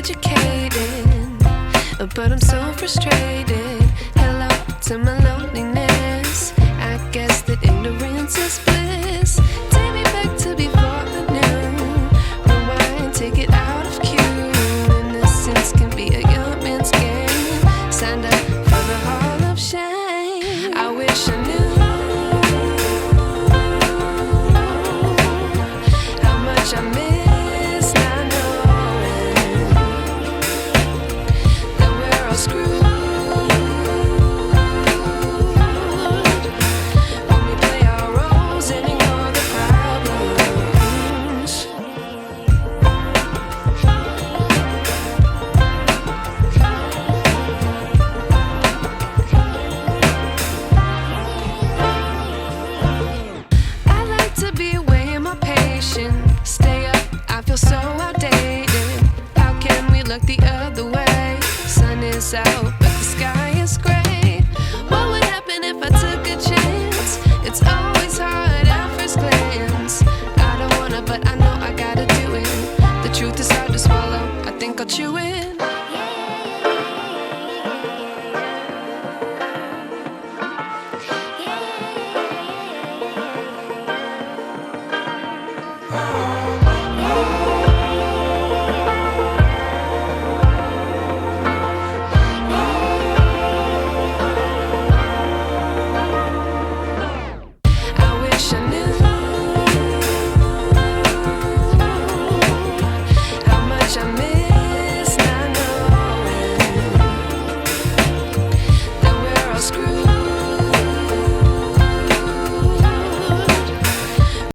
educated, but I'm so frustrated. Hello to my loneliness. I guess that ignorance is bliss. Take me back to before I knew. Rewind, take it out of cue. Innocence can be a young man's game. Signed up for the hall of shame. I wish I knew how much I miss not knowing that we're all screwed. Stay up, I feel so outdated. How can we look the other way? Sun is out, but the sky is gray. What would happen if I took a chance? It's always hard at first glance. I don't wanna, but I know I gotta do it. The truth is hard to swallow, I think I'll chew it.